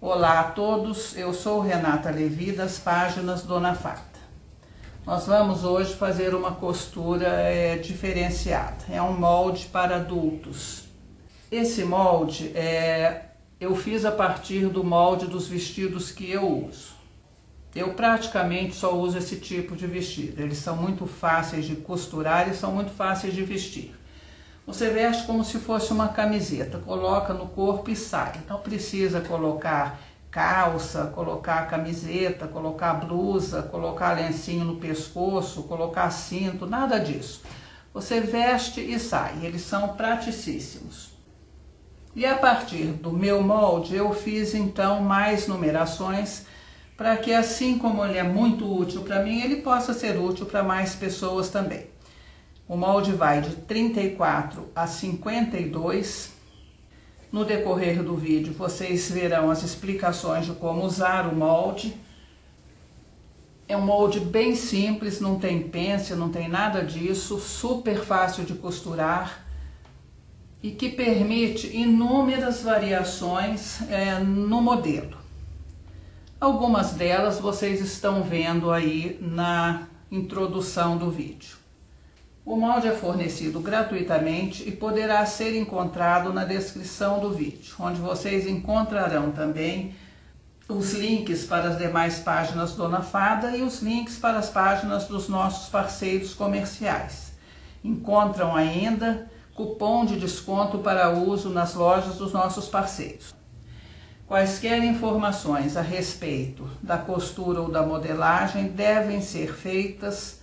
Olá a todos, eu sou Renata Levi das páginas Dona Fata. Nós vamos hoje fazer uma costura diferenciada, é um molde para adultos. Esse molde eu fiz a partir do molde dos vestidos que eu uso. Eu praticamente só uso esse tipo de vestido, eles são muito fáceis de costurar e são muito fáceis de vestir. Você veste como se fosse uma camiseta, coloca no corpo e sai. Não precisa colocar calça, colocar camiseta, colocar blusa, colocar lencinho no pescoço, colocar cinto, nada disso. Você veste e sai, eles são praticíssimos. E a partir do meu molde eu fiz então mais numerações para que assim como ele é muito útil para mim, ele possa ser útil para mais pessoas também. O molde vai de 34 a 52. No decorrer do vídeo vocês verão as explicações de como usar o molde. É um molde bem simples, não tem pence, não tem nada disso, super fácil de costurar e que permite inúmeras variações no modelo. Algumas delas vocês estão vendo aí na introdução do vídeo. O molde é fornecido gratuitamente e poderá ser encontrado na descrição do vídeo, onde vocês encontrarão também os links para as demais páginas Dona Fada e os links para as páginas dos nossos parceiros comerciais. Encontram ainda cupom de desconto para uso nas lojas dos nossos parceiros. Quaisquer informações a respeito da costura ou da modelagem devem ser feitas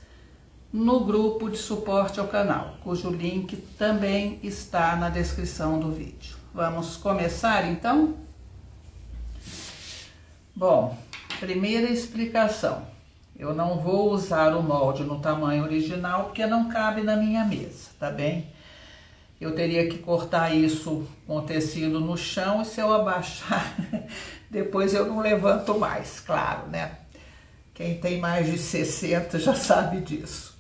no grupo de suporte ao canal, cujo link também está na descrição do vídeo. Vamos começar então? Bom, primeira explicação. Eu não vou usar o molde no tamanho original porque não cabe na minha mesa, tá bem? Eu teria que cortar isso com o tecido no chão e se eu abaixar, depois eu não levanto mais, claro, né? Quem tem mais de 60 já sabe disso.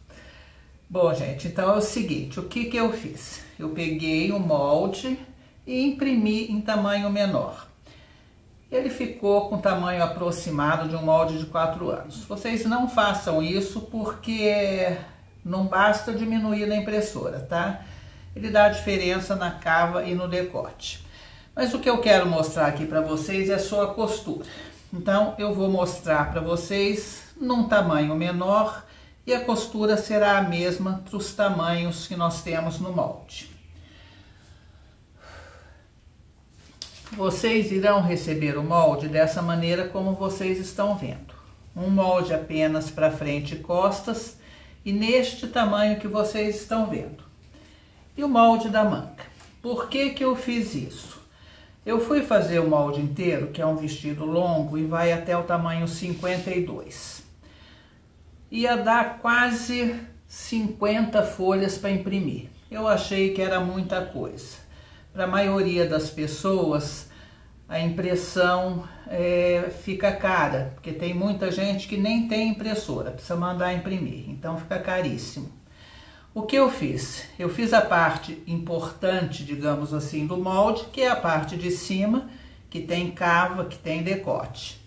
Bom, gente, então é o seguinte, o que eu fiz? Eu peguei o molde e imprimi em tamanho menor. Ele ficou com tamanho aproximado de um molde de 4 anos. Vocês não façam isso porque não basta diminuir na impressora, tá? Ele dá diferença na cava e no decote. Mas o que eu quero mostrar aqui para vocês é só a costura. Então, eu vou mostrar para vocês num tamanho menor e a costura será a mesma para os tamanhos que nós temos no molde. Vocês irão receber o molde dessa maneira como vocês estão vendo. Um molde apenas para frente e costas e neste tamanho que vocês estão vendo. E o molde da manga. Por que eu fiz isso? Eu fui fazer o molde inteiro, que é um vestido longo e vai até o tamanho 52. Ia dar quase 50 folhas para imprimir. Eu achei que era muita coisa. Para a maioria das pessoas, a impressão fica cara, porque tem muita gente que nem tem impressora, precisa mandar imprimir, então fica caríssimo. O que eu fiz? Eu fiz a parte importante, digamos assim, do molde, que é a parte de cima, que tem cava, que tem decote.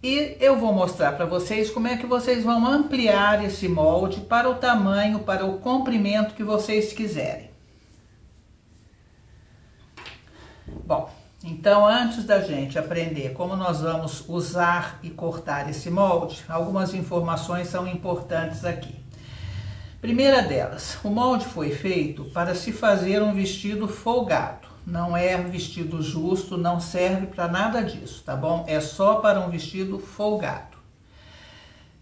E eu vou mostrar para vocês como é que vocês vão ampliar esse molde para o tamanho, para o comprimento que vocês quiserem. Bom, então antes da gente aprender como nós vamos usar e cortar esse molde, algumas informações são importantes aqui. Primeira delas, o molde foi feito para se fazer um vestido folgado. Não é vestido justo, não serve para nada disso, tá bom? É só para um vestido folgado.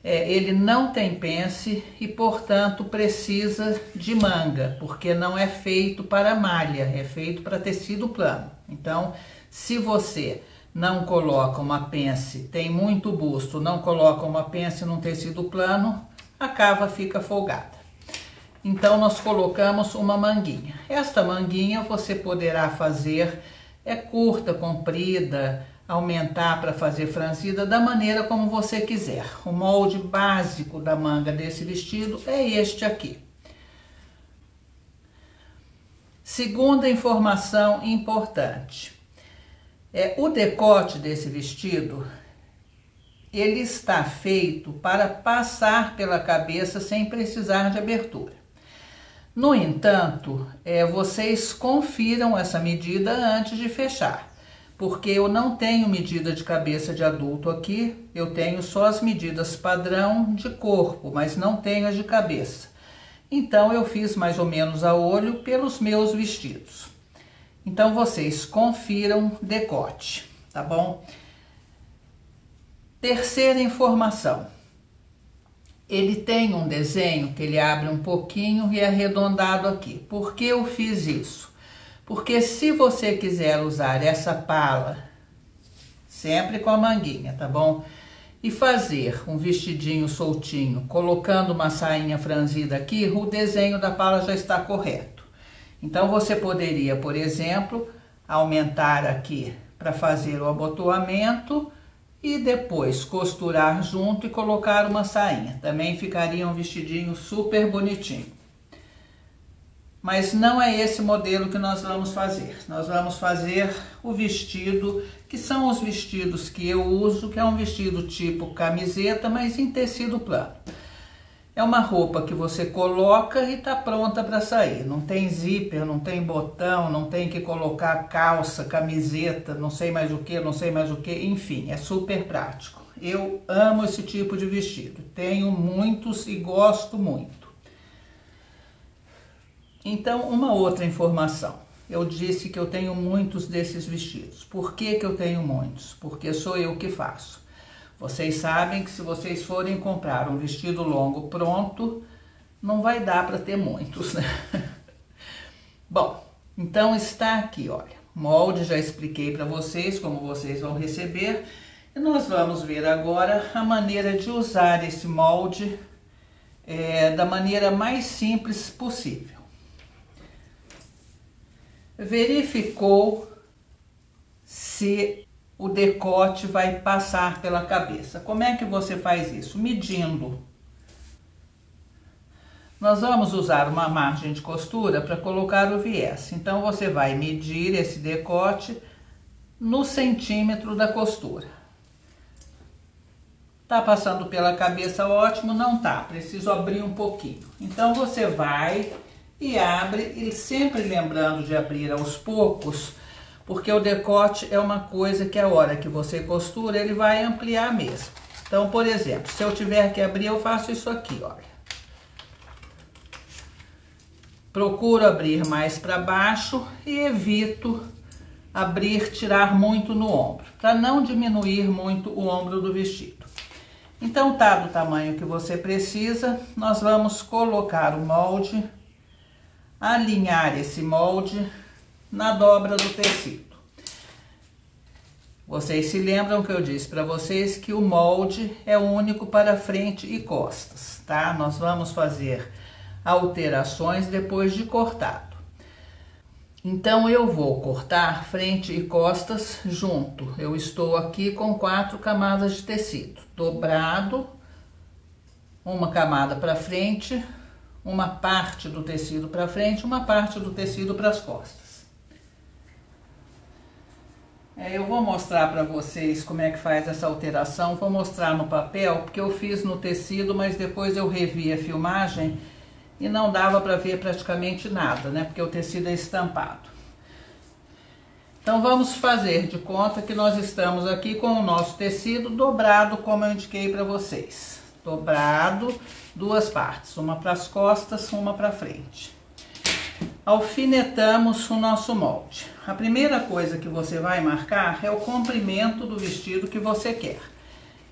Ele não tem pence e, portanto, precisa de manga, porque não é feito para malha, é feito para tecido plano. Então, se você não coloca uma pence, tem muito busto, não coloca uma pence num tecido plano, a cava fica folgada. Então, nós colocamos uma manguinha. Esta manguinha você poderá fazer curta, comprida, aumentar para fazer franzida, da maneira como você quiser. O molde básico da manga desse vestido é este aqui. Segunda informação importante. O decote desse vestido, ele está feito para passar pela cabeça sem precisar de abertura. No entanto, vocês confiram essa medida antes de fechar, porque eu não tenho medida de cabeça de adulto aqui, eu tenho só as medidas padrão de corpo, mas não tenho as de cabeça. Então eu fiz mais ou menos a olho pelos meus vestidos. Então vocês confiram decote, tá bom? Terceira informação. Ele tem um desenho que ele abre um pouquinho e é arredondado aqui. Por que eu fiz isso? Porque se você quiser usar essa pala, sempre com a manguinha, tá bom? E fazer um vestidinho soltinho, colocando uma sainha franzida aqui, o desenho da pala já está correto. Então você poderia, por exemplo, aumentar aqui para fazer o abotoamento e depois costurar junto e colocar uma sainha. Também ficaria um vestidinho super bonitinho. Mas não é esse modelo que nós vamos fazer. Nós vamos fazer o vestido, que são os vestidos que eu uso, que é um vestido tipo camiseta, mas em tecido plano. É uma roupa que você coloca e tá pronta para sair. Não tem zíper, não tem botão, não tem que colocar calça, camiseta, não sei mais o que, não sei mais o que. Enfim, é super prático. Eu amo esse tipo de vestido. Tenho muitos e gosto muito. Então, uma outra informação. Eu disse que eu tenho muitos desses vestidos. Por que que eu tenho muitos? Porque sou eu que faço. Vocês sabem que se vocês forem comprar um vestido longo pronto, não vai dar para ter muitos, né? Bom, então está aqui, olha. Molde, já expliquei para vocês como vocês vão receber. E nós vamos ver agora a maneira de usar esse molde da maneira mais simples possível. Verificou se o decote vai passar pela cabeça. Como é que você faz isso? Medindo. Nós vamos usar uma margem de costura para colocar o viés. Então, você vai medir esse decote no centímetro da costura. Tá passando pela cabeça, ótimo. Não tá, preciso abrir um pouquinho. Então, você vai e abre, e sempre lembrando de abrir aos poucos, porque o decote é uma coisa que a hora que você costura, ele vai ampliar mesmo. Então, por exemplo, se eu tiver que abrir, eu faço isso aqui, olha. Procuro abrir mais para baixo e evito abrir, tirar muito no ombro, para não diminuir muito o ombro do vestido. Então, tá do tamanho que você precisa, nós vamos colocar o molde, alinhar esse molde na dobra do tecido. Vocês se lembram que eu disse para vocês que o molde é único para frente e costas, tá? Nós vamos fazer alterações depois de cortado. Então, eu vou cortar frente e costas junto. Eu estou aqui com 4 camadas de tecido, dobrado, uma camada para frente, uma parte do tecido para frente, uma parte do tecido para as costas. Eu vou mostrar para vocês como é que faz essa alteração, vou mostrar no papel, porque eu fiz no tecido, mas depois eu revi a filmagem e não dava para ver praticamente nada, né? Porque o tecido é estampado. Então vamos fazer de conta que nós estamos aqui com o nosso tecido dobrado, como eu indiquei para vocês. Dobrado, 2 partes, uma para as costas, uma para frente. Alfinetamos o nosso molde. A primeira coisa que você vai marcar é o comprimento do vestido que você quer.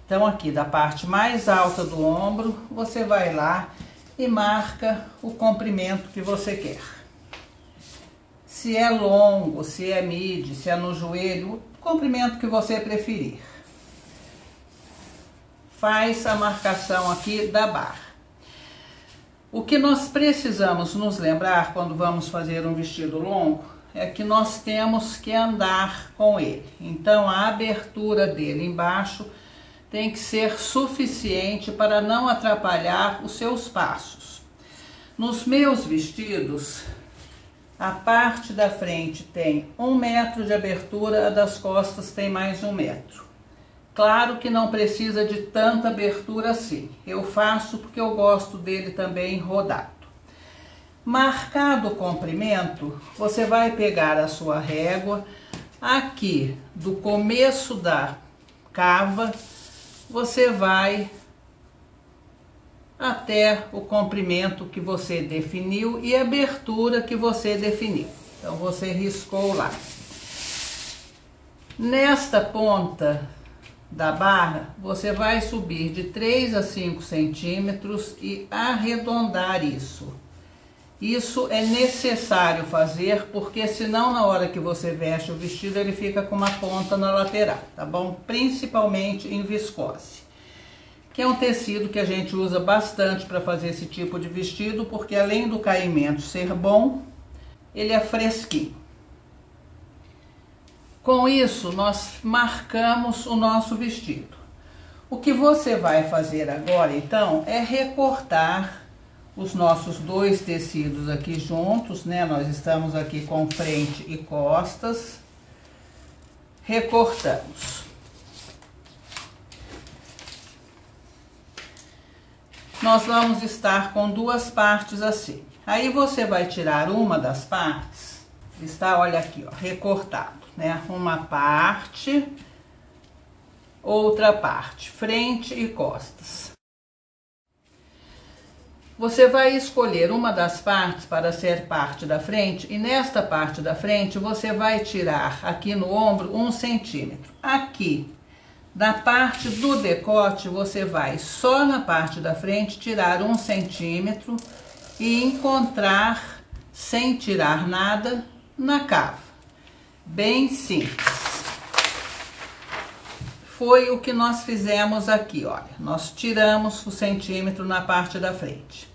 Então, aqui da parte mais alta do ombro, você vai lá e marca o comprimento que você quer. Se é longo, se é midi, se é no joelho, o comprimento que você preferir. Faz a marcação aqui da barra. O que nós precisamos nos lembrar quando vamos fazer um vestido longo é que nós temos que andar com ele. Então, a abertura dele embaixo tem que ser suficiente para não atrapalhar os seus passos. Nos meus vestidos, A parte da frente tem 1 metro de abertura, a das costas tem mais 1 metro. Claro que não precisa de tanta abertura assim. Eu faço porque eu gosto dele também rodado. Marcado o comprimento, você vai pegar a sua régua. Aqui do começo da cava, você vai até o comprimento que você definiu e a abertura que você definiu. Então, você riscou lá. Nesta ponta da barra, você vai subir de 3 a 5 centímetros e arredondar isso. Isso é necessário fazer, porque senão na hora que você veste o vestido, ele fica com uma ponta na lateral, tá bom? Principalmente em viscose, que é um tecido que a gente usa bastante para fazer esse tipo de vestido, porque além do caimento ser bom, ele é fresquinho. Com isso, nós marcamos o nosso vestido. O que você vai fazer agora, então, é recortar os nossos 2 tecidos aqui juntos, né? Nós estamos aqui com frente e costas. Recortamos. Nós vamos estar com 2 partes assim. Aí você vai tirar uma das partes, está, olha aqui, ó, recortado, né? Uma parte, outra parte, frente e costas. Você vai escolher uma das partes para ser parte da frente, e nesta parte da frente você vai tirar aqui no ombro 1 centímetro. Aqui, da parte do decote, você vai só na parte da frente tirar 1 centímetro e encontrar, sem tirar nada, na cava. Bem simples. Foi o que nós fizemos aqui, olha. Nós tiramos o centímetro na parte da frente.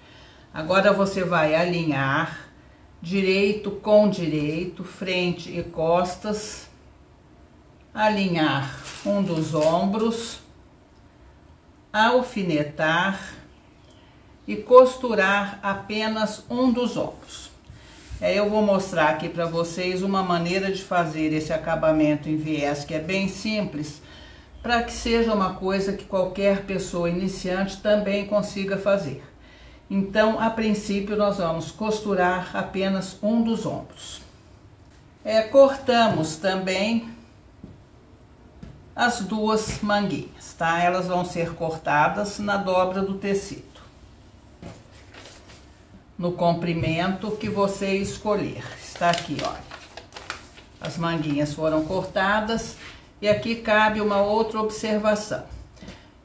Agora você vai alinhar direito com direito, frente e costas. Alinhar um dos ombros, alfinetar e costurar apenas um dos ombros. Eu vou mostrar aqui para vocês uma maneira de fazer esse acabamento em viés, que é bem simples, para que seja uma coisa que qualquer pessoa iniciante também consiga fazer. Então, a princípio, nós vamos costurar apenas um dos ombros. Cortamos também as 2 manguinhas, tá? Elas vão ser cortadas na dobra do tecido, no comprimento que você escolher. Está aqui, olha. As manguinhas foram cortadas. E aqui cabe uma outra observação.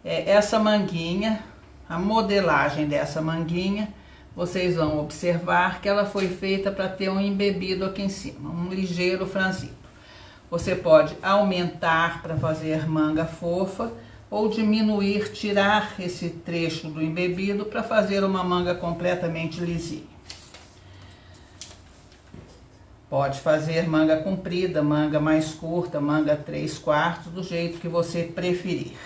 Essa manguinha, a modelagem dessa manguinha, vocês vão observar que ela foi feita para ter um embebido aqui em cima, um ligeiro franzido. Você pode aumentar para fazer manga fofa ou diminuir, tirar esse trecho do embebido para fazer uma manga completamente lisinha. Pode fazer manga comprida, manga mais curta, manga 3/4, do jeito que você preferir.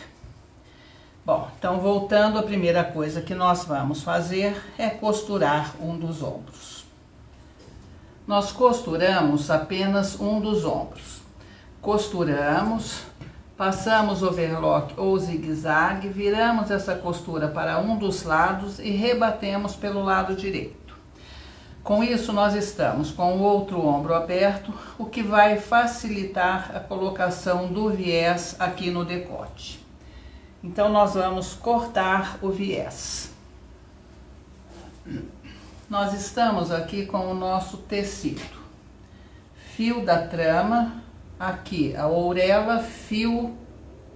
Bom, então voltando, a primeira coisa que nós vamos fazer é costurar um dos ombros. Nós costuramos apenas um dos ombros. Costuramos, passamos overlock ou zigue-zague, viramos essa costura para um dos lados e rebatemos pelo lado direito. Com isso, nós estamos com o outro ombro aberto, o que vai facilitar a colocação do viés aqui no decote. Então, nós vamos cortar o viés. Nós estamos aqui com o nosso tecido. Fio da trama, aqui a ourela, fio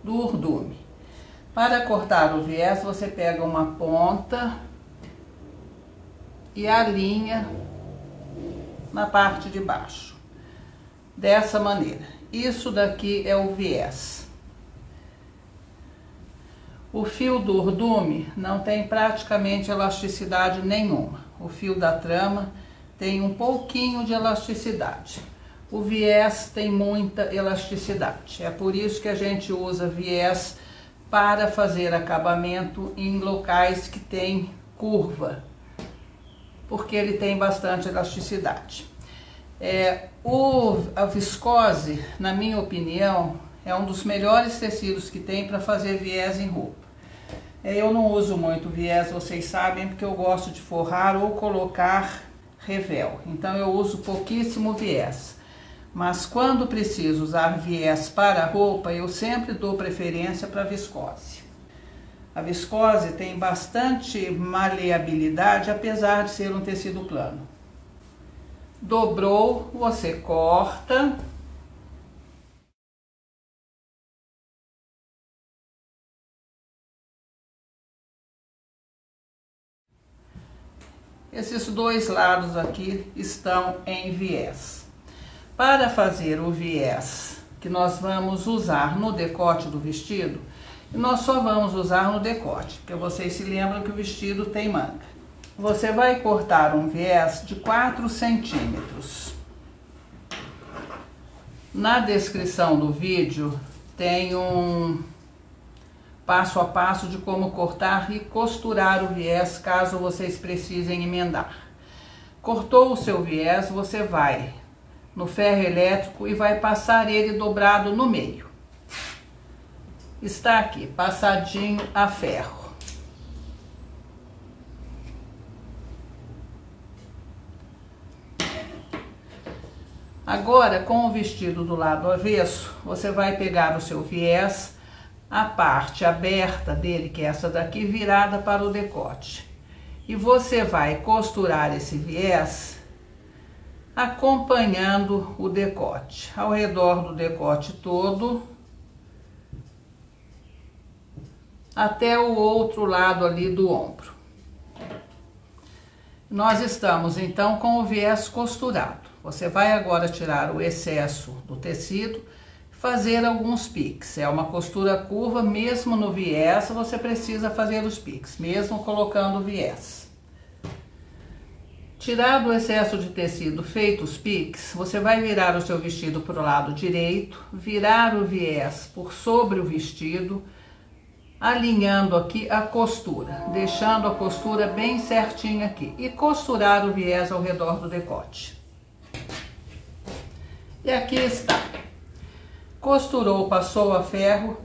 do urdume. Para cortar o viés, você pega uma ponta e alinha na parte de baixo, dessa maneira. Isso daqui é o viés. O fio do urdume não tem praticamente elasticidade nenhuma. O fio da trama tem um pouquinho de elasticidade. O viés tem muita elasticidade. É por isso que a gente usa viés para fazer acabamento em locais que tem curva, porque ele tem bastante elasticidade. A viscose, na minha opinião, é um dos melhores tecidos que tem para fazer viés em roupa. Eu não uso muito viés, vocês sabem, porque eu gosto de forrar ou colocar revel. Então eu uso pouquíssimo viés. Mas quando preciso usar viés para roupa, eu sempre dou preferência para viscose. A viscose tem bastante maleabilidade, apesar de ser um tecido plano. Dobrou, você corta. Esses dois lados aqui estão em viés. Para fazer o viés que nós vamos usar no decote do vestido, nós só vamos usar no decote, porque vocês se lembram que o vestido tem manga. Você vai cortar um viés de 4 centímetros. Na descrição do vídeo tem um passo a passo de como cortar e costurar o viés, caso vocês precisem emendar. Cortou o seu viés, você vai no ferro elétrico e vai passar ele dobrado no meio. Está aqui, passadinho a ferro. Agora, com o vestido do lado avesso, você vai pegar o seu viés, a parte aberta dele, que é essa daqui, virada para o decote. E você vai costurar esse viés acompanhando o decote, ao redor do decote todo, até o outro lado ali do ombro. Nós estamos então com o viés costurado. Você vai agora tirar o excesso do tecido, fazer alguns piques. É uma costura curva, mesmo no viés você precisa fazer os piques, mesmo colocando o viés. Tirado o excesso de tecido, feito os piques, você vai virar o seu vestido para o lado direito, virar o viés por sobre o vestido, alinhando aqui a costura, deixando a costura bem certinha aqui e costurar o viés ao redor do decote. E aqui está. Costurou, passou a ferro,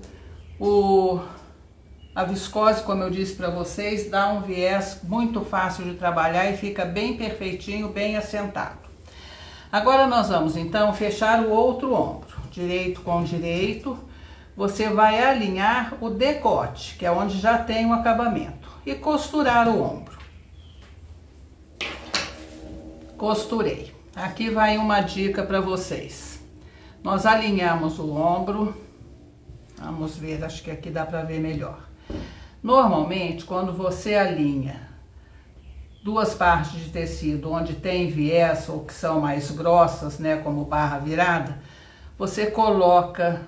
a viscose, como eu disse para vocês, dá um viés muito fácil de trabalhar e fica bem perfeitinho, bem assentado. Agora nós vamos então fechar o outro ombro, direito com direito. Você vai alinhar o decote, que é onde já tem o acabamento, e costurar o ombro. Costurei. Aqui vai uma dica para vocês. Nós alinhamos o ombro. Vamos ver, acho que aqui dá para ver melhor. Normalmente, quando você alinha duas partes de tecido onde tem viés ou que são mais grossas, né, como barra virada, você coloca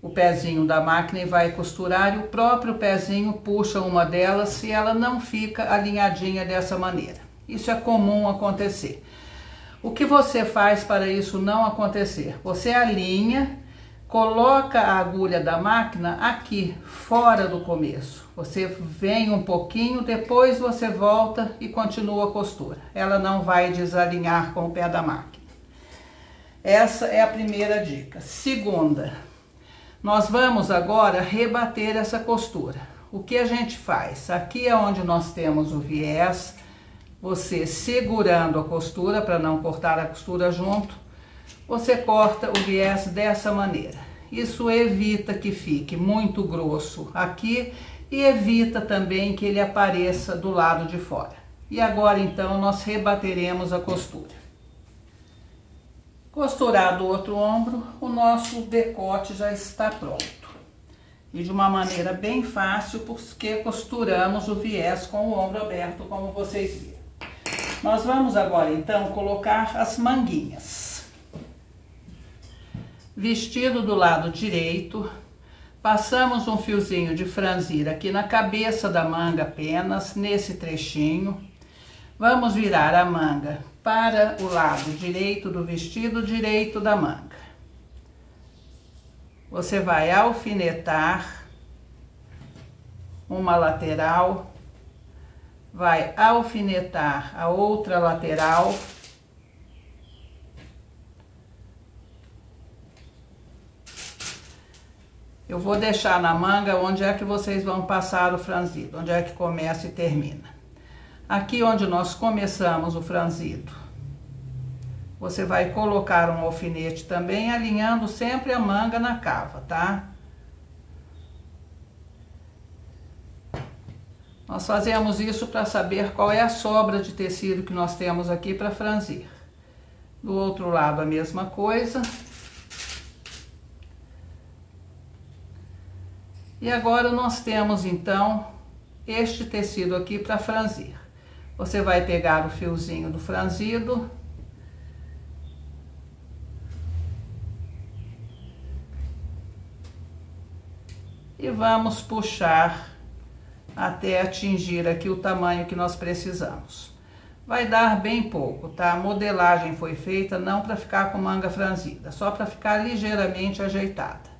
o pezinho da máquina e vai costurar, e o próprio pezinho puxa uma delas e ela não fica alinhadinha dessa maneira. Isso é comum acontecer. O que você faz para isso não acontecer? Você alinha, coloca a agulha da máquina aqui, fora do começo. Você vem um pouquinho, depois você volta e continua a costura. Ela não vai desalinhar com o pé da máquina. Essa é a primeira dica. Segunda, nós vamos agora rebater essa costura. O que a gente faz? Aqui é onde nós temos o viés, você segurando a costura para não cortar a costura junto, você corta o viés dessa maneira. Isso evita que fique muito grosso aqui e evita também que ele apareça do lado de fora. E agora então nós rebateremos a costura. Costurado o outro ombro, o nosso decote já está pronto. E de uma maneira bem fácil, porque costuramos o viés com o ombro aberto, como vocês viram. Nós vamos agora então colocar as manguinhas. Vestido do lado direito, passamos um fiozinho de franzir aqui na cabeça da manga apenas, nesse trechinho. Vamos virar a manga para o lado direito do vestido, direito da manga. Você vai alfinetar uma lateral, vai alfinetar a outra lateral Eu vou deixar na manga onde é que vocês vão passar o franzido, onde é que começa e termina. Aqui onde nós começamos o franzido, você vai colocar um alfinete também, alinhando sempre a manga na cava, tá? Nós fazemos isso para saber qual é a sobra de tecido que nós temos aqui para franzir. Do outro lado a mesma coisa. E agora nós temos então este tecido aqui para franzir. Você vai pegar o fiozinho do franzido e vamos puxar até atingir aqui o tamanho que nós precisamos. Vai dar bem pouco, tá? A modelagem foi feita não para ficar com manga franzida, só para ficar ligeiramente ajeitada.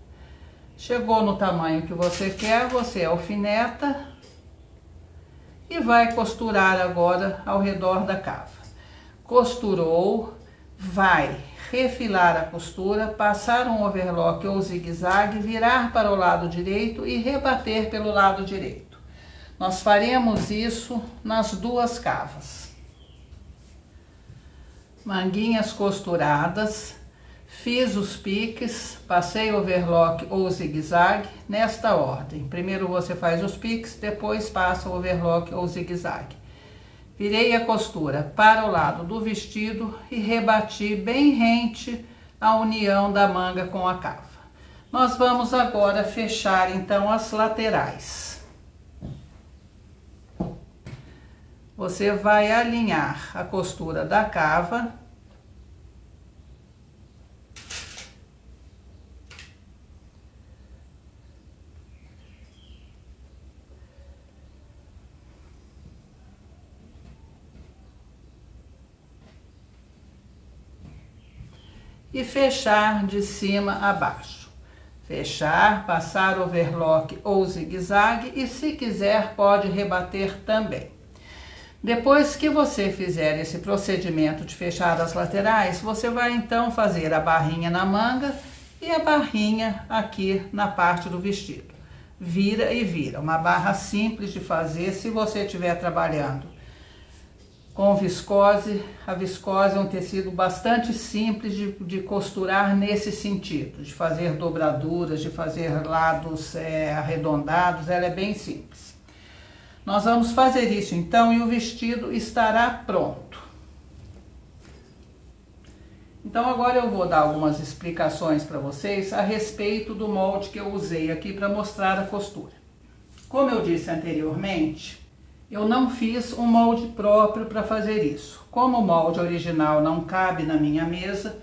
Chegou no tamanho que você quer, você alfineta e vai costurar agora ao redor da cava. Costurou, vai refilar a costura, passar um overlock ou zigue-zague, virar para o lado direito e rebater pelo lado direito. Nós faremos isso nas duas cavas. Manguinhas costuradas. Fiz os piques, passei overlock ou zigue-zague nesta ordem. Primeiro você faz os piques, depois passa o overlock ou zigue-zague. Virei a costura para o lado do vestido e rebati bem rente a união da manga com a cava. Nós vamos agora fechar então as laterais. Você vai alinhar a costura da cava e fechar de cima a baixo. Fechar, passar overlock ou zigue-zague e, se quiser, pode rebater também. Depois que você fizer esse procedimento de fechar as laterais, você vai então fazer a barrinha na manga e a barrinha aqui na parte do vestido. Vira e vira. Uma barra simples de fazer se você estiver trabalhando com viscose. A viscose é um tecido bastante simples de costurar nesse sentido, de fazer dobraduras, de fazer lados arredondados, ela é bem simples. Nós vamos fazer isso então e o vestido estará pronto. Então agora eu vou dar algumas explicações para vocês a respeito do molde que eu usei aqui para mostrar a costura. Como eu disse anteriormente, eu não fiz um molde próprio para fazer isso. Como o molde original não cabe na minha mesa,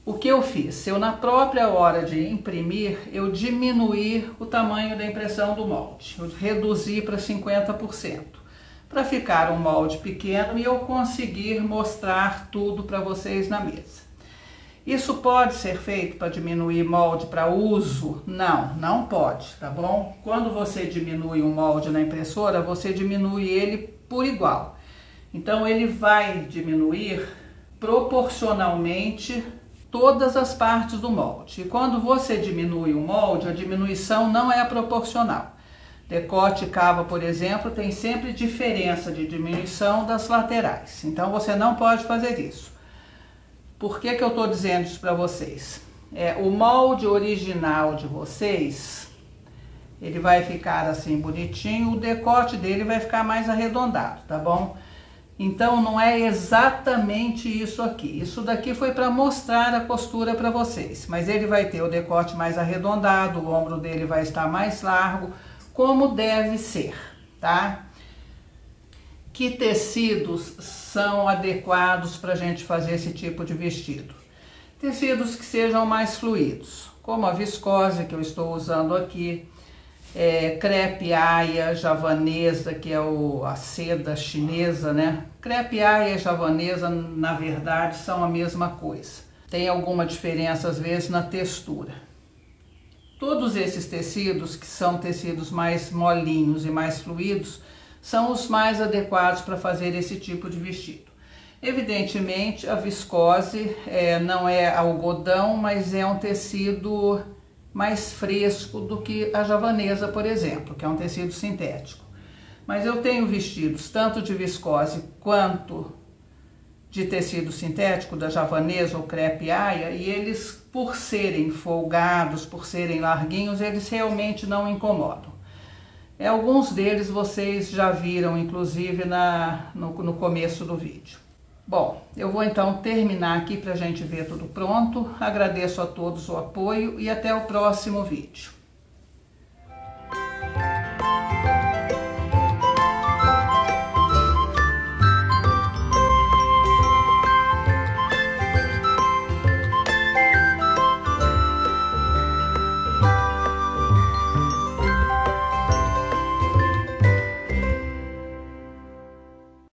o que eu fiz? Eu, na própria hora de imprimir, eu diminuí o tamanho da impressão do molde. Eu reduzi para 50%, para ficar um molde pequeno e eu conseguir mostrar tudo para vocês na mesa. Isso pode ser feito para diminuir molde para uso? Não, não pode, tá bom? Quando você diminui um molde na impressora, você diminui ele por igual. Então ele vai diminuir proporcionalmente todas as partes do molde. E quando você diminui o molde, a diminuição não é proporcional. Decote e cava, por exemplo, tem sempre diferença de diminuição das laterais. Então você não pode fazer isso. Por que que eu estou dizendo isso para vocês? O molde original de vocês, ele vai ficar assim bonitinho, o decote dele vai ficar mais arredondado, tá bom? Então não é exatamente isso aqui. Isso daqui foi para mostrar a costura para vocês, mas ele vai ter o decote mais arredondado, o ombro dele vai estar mais largo, como deve ser, tá? Que tecidos são adequados para a gente fazer esse tipo de vestido? Tecidos que sejam mais fluidos, como a viscose que eu estou usando aqui, crepe aia javanesa, que é a seda chinesa, né? Crepe aia e javanesa, na verdade, são a mesma coisa. Tem alguma diferença, às vezes, na textura. Todos esses tecidos, que são tecidos mais molinhos e mais fluidos, são os mais adequados para fazer esse tipo de vestido. Evidentemente, a viscose não é algodão, mas é um tecido mais fresco do que a javanesa, por exemplo, que é um tecido sintético. Mas eu tenho vestidos tanto de viscose quanto de tecido sintético, da javanesa ou crepe aia, e eles, por serem folgados, por serem larguinhos, eles realmente não incomodam. Alguns deles vocês já viram, inclusive, no começo do vídeo. Bom, eu vou então terminar aqui para a gente ver tudo pronto. Agradeço a todos o apoio e até o próximo vídeo.